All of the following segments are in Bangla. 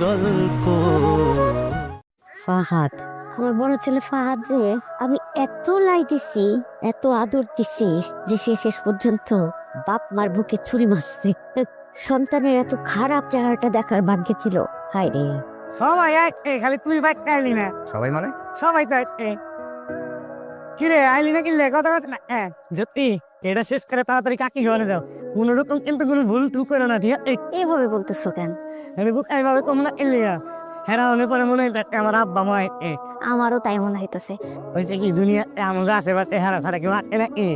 গল্প ফাহাদ, আমার বড় ছেলে ফাহাদ রে আমি এত লাই দিছি, এত আদর দিছি যে সে শেষ পর্যন্ত বাপ মার বুকে ছুরি মারছে। সন্তানের এত খারাপ চেহারাটা দেখার ভাগ্য ছিল। হায় রে, সবাই আসছে, খালি তুই বাচ্চা আইলি না। সবাই মানে সবাই তো আসছে। কিরে আইলি না কিনলে কথা কথা না। জ্যোতি, এটা শেষ করে তাড়াতাড়ি কাকি ঘরে যাও। কোনো রকম কিন্তু কোনো ভুল টুক করো না, ঠিক আছে? এভাবে বলতেছো কেন? আমি বুক এইভাবে কম না কিনলে হেরা হলে পরে মনে হয় আমার আব্বা মা আসছে। আমারও তাই মনে হইতেছে। হয়েছে কি দুনিয়া আমাদের আশেপাশে হেরা ছাড়া কেউ আসে নাকি?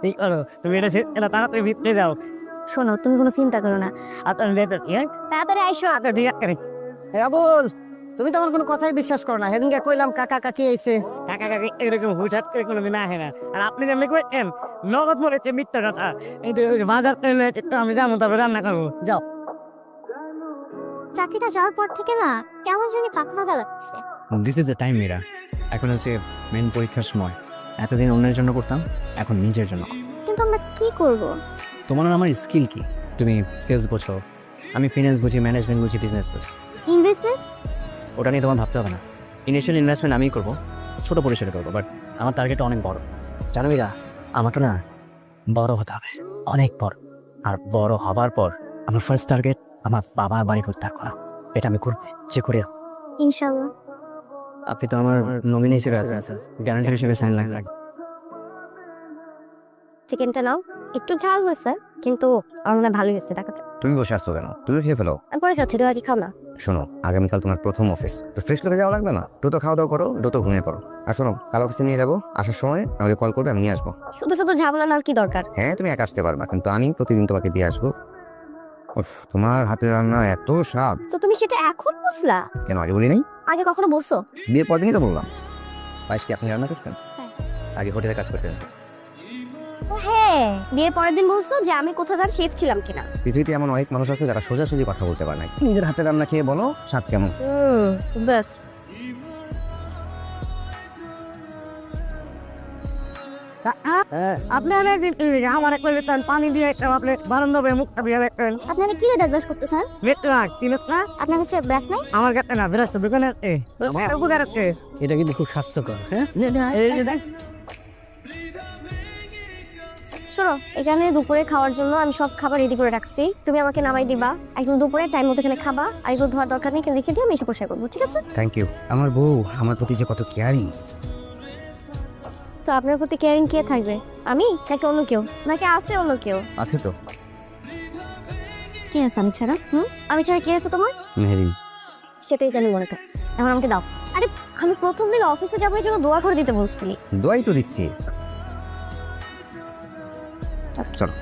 এই করো তুমি এটা তাড়াতাড়ি ভিতরে যাও। শোনো, তুমি কোনো চিন্তা করো না, আপনার যেতে তাড়াতাড়ি আইসো। আচ্ছা ঠিক আছে। আবুল, তুমি তো আমার কোনো কথাই বিশ্বাস করো না। সেদিনকে কইলাম কাকা কাকি আইছে, কাকা কাকি এরকম হুটহাট করে কোনোদিন আসে না। আর আপনি যেমনি করেছেন নগদ মরেছে মিথ্যা কথা। এই তো বাজার তো আমি যাবো, তবে রান্না করবো। যাও। চাকরিটা যাওয়ার পর থেকে না কেমন জানি ফাঁকা লাগছে। This is the time Meera. এখন হচ্ছে মেন পরীক্ষার সময়। এতদিন অন্যের জন্য করতাম, এখন নিজের জন্য। কিন্তু আমরা কি করব? তোমার আর আমার স্কিল কি? তুমি সেলস বোঝো, আমি ফিনান্স বুঝি, ম্যানেজমেন্ট বুঝি, বিজনেস বুঝি। ইনভেস্টমেন্ট? ওটা নিয়ে তোমার ভাবতে হবে না। ইনিশিয়াল ইনভেস্টমেন্ট আমিই করবো, ছোট পরিসরে করবো, বাট আমার টার্গেট অনেক বড়। জানো মীরা, আমাকে না বড় হতে হবে, অনেক বড়। আর বড় হবার পর আমার ফার্স্ট টার্গেট আমার বাবার বাড়ি উদ্ধার করা। এটা আমি করবো, যে করে। ইনশাআল্লাহ। আপনি তো আমার নমিনি হিসেবে আছেন, গ্যারান্টি হিসেবে সাইন লাগবে। চিকেনটা নাও, একটু ঝাল হয়েছে কিন্তু আমার মনে হয় ভালোই হয়েছে। টাকাটা তুমি বসে আসছো কেন? তুমি খেয়ে ফেলো। আমি পরে খাচ্ছি, দোয়া কি খাও না। শোনো, আগামীকাল তোমার প্রথম অফিস, তো ফ্রেশ লোকে যাওয়া লাগবে না। দ্রুত খাওয়া দাওয়া করো, দ্রুত ঘুমিয়ে পড়ো। আর শোনো, কাল অফিসে নিয়ে যাবো, আসার সময় আমাকে কল করবে, আমি নিয়ে আসবো। শুধু শুধু ঝামেলা না, আর কি দরকার? হ্যাঁ, তুমি একা আসতে পারবা, কিন্তু আমি প্রতিদিন তোমাকে দিয়ে আসবো। উফ, তোমার হাতের রান্না এত স্বাদ। তো তুমি সেটা এখন বুঝলা? কেন আগে বলি নাই? আগে কখনো বলছো? বিয়ের পর দিনই তো বললাম। পায়েস কি আপনি রান্না করছেন? হ্যাঁ। আগে হোটেলে কাজ করতেন। ও হ্যাঁ, বিয়ের পরের দিন বলছো যে আমি কোথাকার শেফ ছিলাম কিনা। পৃথিবীতে এমন অনেক মানুষ আছে যারা সোজাসুজি কথা বলতে পারে না। নিজের হাতের রান্না খেয়ে বলো স্বাদ কেমন। ব্যাস। আপনার আমার এক প্লেট পানি দিয়ে একটা প্লেট বারান্দা মুখটা দিয়ে রাখবেন। আপনারা কি দাঁত ব্রাশ করতেছেন? কিনস না আপনার কাছে ব্রাশ নাই? আমার কাছে না, বেরাস্ত দোকানে উপকার আছে। এটা কিন্তু খুব স্বাস্থ্যকর। হ্যাঁ, এই যে দেখ, শোনো, এখানে দুপুরে খাওয়ার জন্য আমি সব খাবার রেডি করে রাখছি। তুমি আমাকে নামাই দিবা, একদম দুপুরে টাইম মতো এখানে খাবা। আর এগুলো ধোয়ার দরকার নেই, এখানে রেখে দিয়ে আমি এসে পোষায় করবো, ঠিক আছে? Thank you. আমার বউ আমার প্রতি যে কত কেয়ারিং। তো আপনার প্রতি কেয়ারিং কে থাকবে? আমি নাকি অন্য কেউ? নাকি আছে অন্য কেউ? আছে তো, কে আছে আমি ছাড়া? আমি ছাড়া কে আছে তোমার? মেহেরিন। সেটাই জানি মনে থাক। এখন আমাকে দাও। আরে আমি প্রথম দিন অফিসে যাবো, এই জন্য দোয়া করে দিতে বলছিলি। দোয়াই তো দিচ্ছি। চলো।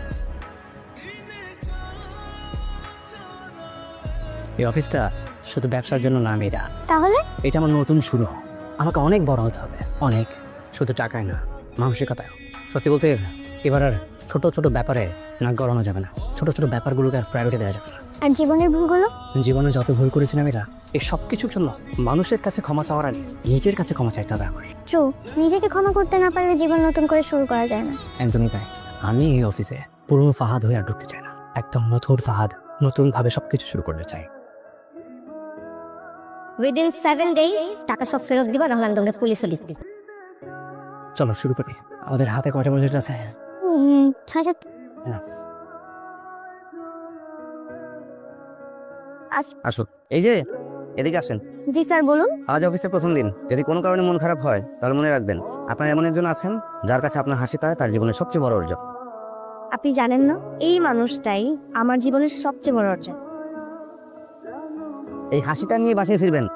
এই অফিসটা শুধু ব্যবসার জন্য না মীরা, তাহলে এটা আমার নতুন শুরু। আমাকে অনেক বড় হতে হবে, অনেক। শুধু টাকায় না, মানসিকতায়। সত্যি বলতে এবার আর ছোট ছোট ব্যাপারে নাক গলানো যাবে না। ছোট ছোট ব্যাপারগুলোকে আর প্রায়োরিটি দেওয়া যাবে না। আর জীবনের ভুলগুলো? জীবনে যত ভুল করেছিলাম এরা, এই সব কিছুর জন্য মানুষের কাছে ক্ষমা চাওয়ার আগে নিজের কাছে ক্ষমা চাইতে হবে আমার। ট্রু, নিজেকে ক্ষমা করতে না পারলে জীবন নতুন করে শুরু করা যায় না। একদমই তাই। আমি এই অফিসে পুরনো ফাহাদ হয়ে আর ঢুকতে চাই না। একদম নতুন ফাহাদ, নতুন ভাবে সবকিছু শুরু করতে চাই। উইদিন 7 ডেজ টাকা সব ফেরত দিবা, নাহলে আমি তোমাকে পুলিশে লিস্ট দিব। চলো শুরু করি। আমাদের হাতে কয়টা বাজেট আছে? 6,000। আসো, এই যে এদিকে আসেন। জি স্যার, বলুন। আজ অফিসের প্রথম দিন। যদি কোনো কারণে মন খারাপ হয় তাহলে মনে রাখবেন, আপনার এমন একজন আছেন যার কাছে আপনার হাসিটা তার জীবনের সবচেয়ে বড় অর্জন। আপনি জানেন না, এই মানুষটাই আমার জীবনের সবচেয়ে বড় অর্জন। এই হাসিটা নিয়ে বাসায় ফিরবেন।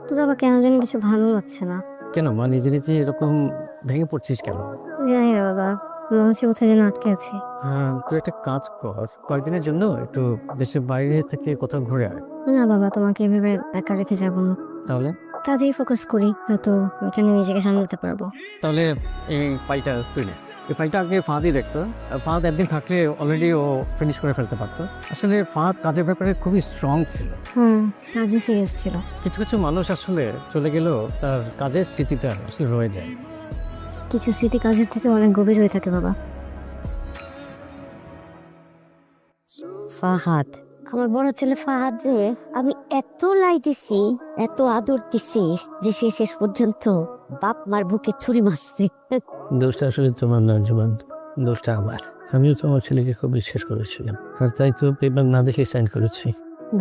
তো বাবা, কেন জানি কিছু ভালো লাগছে না। কেন মা নিজে নিজে এরকম ভেঙে পড়ছিস কেন? জানি না বাবা, মনে হচ্ছে কোথায় যেন আটকে আছি। হ্যাঁ, তুই একটা কাজ কর, কয়েকদিনের জন্য একটু দেশের বাইরে থেকে কোথাও ঘুরে আয়। না বাবা, তোমাকে এভাবে একা রেখে যাবো না। তাহলে কাজেই ফোকাস করি, হয়তো এখানে নিজেকে সামলাতে পারবো। তাহলে এই ফাইলটা তুই নে। এই ফাইলটা আগে ফাঁদই দেখতো। ফাঁদ একদিন থাকলে অলরেডি ও ফিনিশ করে ফেলতে পারতো। আসলে ফাঁদ কাজের ব্যাপারে খুবই স্ট্রং ছিল। কাজে সিরিয়াস ছিল। কিছু কিছু মানুষ আসলে চলে গেলেও তার কাজের স্মৃতিটা আসলে রয়ে যায়। কিছু স্মৃতি কাজের থেকে অনেক গভীর হয়ে থাকে বাবা। ফাহাদ, আমার বড় ছেলে ফাহাদ রে আমি এত লাইতেছি, এত আদর দিছি যে সে শেষ পর্যন্ত বাপ মার বুকে ছুরি মারছে। দোষটা আসলে তোমার না জীবন, দোষটা আমার। আমিও তোমার ছেলেকে খুব বিশ্বাস করেছিলাম, আর তাই তো পেপার না দেখে সাইন করেছি।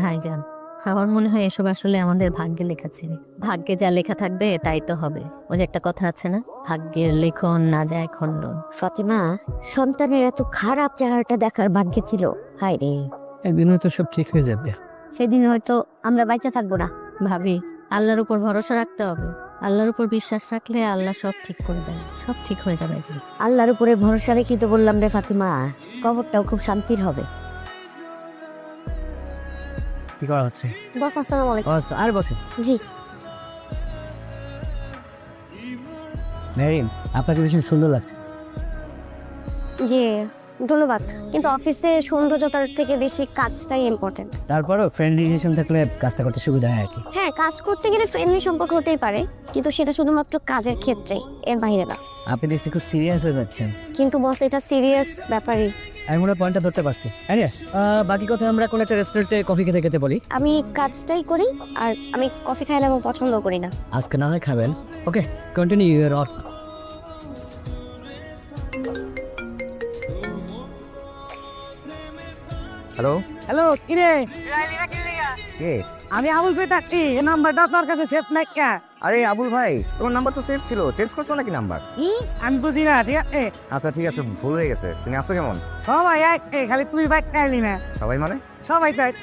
ভাইজান, আমার মনে হয় এসব আসলে আমাদের ভাগ্যে লেখা ছিল। ভাগ্যে যা লেখা থাকবে তাই তো হবে। ওই যে একটা কথা আছে না, ভাগ্যের লেখন না যায় খণ্ডন। ফাতেমা, সন্তানের এত খারাপ চেহারাটা দেখার ভাগ্যে ছিল। হায় রে, একদিন হয়তো সব ঠিক হয়ে যাবে। সেদিন হয়তো আমরা বাইচা থাকবো না। ভাবি, আল্লাহর উপর ভরসা রাখতে হবে। আল্লাহর উপর বিশ্বাস রাখলে আল্লাহ সব ঠিক করে দেন, সব ঠিক হয়ে যাবে। আল্লাহর উপরে ভরসা রেখে তো বললাম রে ফাতেমা, কবরটাও খুব শান্তির হবে। কি করা হচ্ছে? বস, আসসালামু আলাইকুম। আর বসে জি। মেরিন, আপনাকে ভীষণ সুন্দর লাগছে। জি, ধন্যবাদ। কিন্তু অফিসে সৌন্দর্যতার থেকে বেশি কাজটাই ইম্পর্টেন্ট। তারপরও ফ্রেন্ড রিলেশন থাকলে কাজটা করতে সুবিধা হয় আর কি। হ্যাঁ, কাজ করতে গেলে ফ্রেন্ডলি সম্পর্ক হতেই পারে, কিন্তু সেটা শুধুমাত্র কাজের ক্ষেত্রে, এর বাইরে না। আপনি দেখছি খুব সিরিয়াস হয়ে যাচ্ছেন। কিন্তু বস, এটা সিরিয়াস ব্যাপারই। আমি মনে হয় পয়েন্টটা ধরতে পারছি। বাকি কথা আমরা কোন একটা রেস্টুরেন্টে কফি খেতে খেতে বলি। আমি কাজটাই করি, আর আমি কফি খাইলে আমি পছন্দ করি না। আজকে না হয় খাবেন। Okay, continue your work. Hello, hello, কিরে কে? আমি আবুল ভাই থাকি, এই নাম্বারটা তোর কাছে সেভ নাই কে? আরে আবুল ভাই, তোমার নাম্বার তো সেভ ছিল, চেঞ্জ করছো নাকি নাম্বার? আমি বুঝি না, ঠিক আছে? আচ্ছা ঠিক আছে, ভুল হয়ে গেছে। তুমি আছো কেমন? সবাই এক, খালি তুই বাইক আইলি না, সবাই মানে? সবাই তো এক।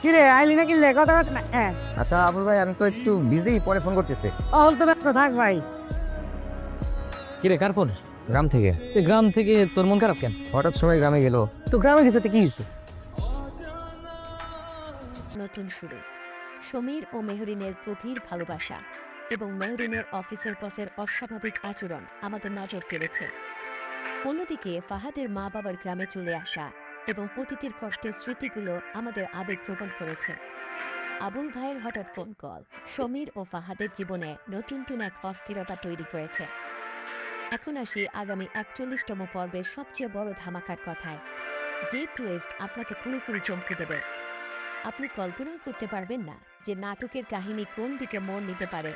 কিরে আইলি না কিনলে কথা কথা না? আচ্ছা আবুল ভাই, আমি তো একটু বিজি, পরে ফোন করতেছি। অল তো ব্যস্ত থাক ভাই। কিরে, কার ফোন? গ্রাম থেকে। তুই গ্রাম থেকে, তোর মন খারাপ কেন? হঠাৎ সবাই গ্রামে গেল। তো গ্রামে গেছে তো কি হয়েছে? নতুন শুরু, সমীর ও মেহরিনের গভীর ভালোবাসা এবং মেহরিনের অফিসের বসের অস্বাভাবিক আচরণ আমাদের নজর কেড়েছে। অন্যদিকে ফাহাদের মা বাবার গ্রামে চলে আসা এবং অতীতের কষ্টের স্মৃতিগুলো আমাদের আবেগ প্রবণ করেছে। আবুল ভাইয়ের হঠাৎ ফোন কল সমীর ও ফাহাদের জীবনে নতুন এক অস্থিরতা তৈরি করেছে। এখন আসি আগামী ৪১তম পর্বের সবচেয়ে বড় ধামাকার কথায়, যে টুইস্ট আপনাকে পুরোপুরি চমকে দেবে। আপনি কল্পনাও করতে পারবেন না যে নাটকের কাহিনী কোন দিকে মন নিতে পারে।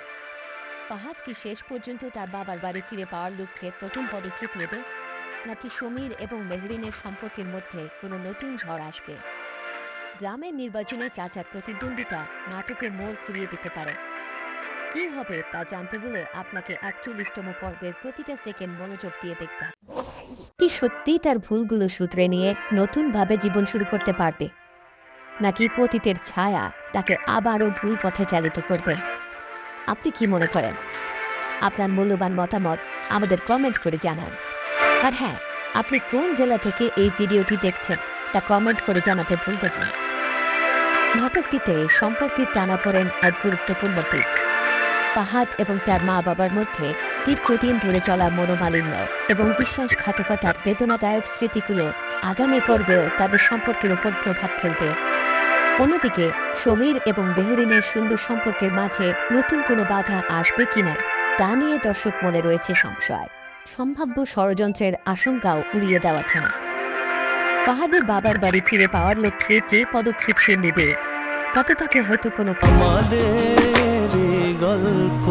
ফাহাদ কি শেষ পর্যন্ত তার বাবার বাড়ি ফিরে পাওয়ার লক্ষ্যে প্রথম পদক্ষেপ নেবে, নাকি সমীর এবং মেহরিনের সম্পর্কের মধ্যে কোনো নতুন ঝড় আসবে? গ্রামের নির্বাচনে চাচার প্রতিদ্বন্দ্বিতা নাটকের মোড় ঘুরিয়ে দিতে পারে। কি হবে তা জানতে হলে আপনাকে ৪১তম পর্বের প্রতিটা সেকেন্ড মনোযোগ দিয়ে দেখতে হবে। কি সত্যিই তার ভুলগুলো শুধরে নিয়ে নতুনভাবে জীবন শুরু করতে পারবে, নাকি পতিতের ছায়া তাকে আবারও ভুল পথে চালিত করবে? আপনি কি মনে করেন? আপনার মূল্যবান মতামত আমাদের কমেন্ট করে জানান। আর হ্যাঁ, আপনি কোন জেলা থেকে এই ভিডিওটি দেখছেন তা কমেন্ট করে জানাতে ভুলবেন না। নাটকটিতে সম্পর্কের টানাপোড়েন এক গুরুত্বপূর্ণ দিক। ফাহাদ এবং তার মা বাবার মধ্যে দীর্ঘদিন ধরে চলা মনোমালিন্য এবং বিশ্বাসঘাতকতার বেদনাদায়ক স্মৃতিগুলো আগামী পর্বেও তাদের সম্পর্কের উপর প্রভাব ফেলবে। অন্যদিকে সমীর এবং মেহরিনের সুন্দর সম্পর্কের মাঝে নতুন কোনো বাধা আসবে কিনা তা নিয়ে দর্শক মনে রয়েছে সংশয়। সম্ভাব্য ষড়যন্ত্রের আশঙ্কাও উড়িয়ে দেওয়া ছাড়া ফাহাদের বাবার বাড়ি ফিরে পাওয়ার লক্ষ্যে যে পদক্ষেপ সে নেবে তাতে তাকে হয়তো কোনো আমাদের গল্প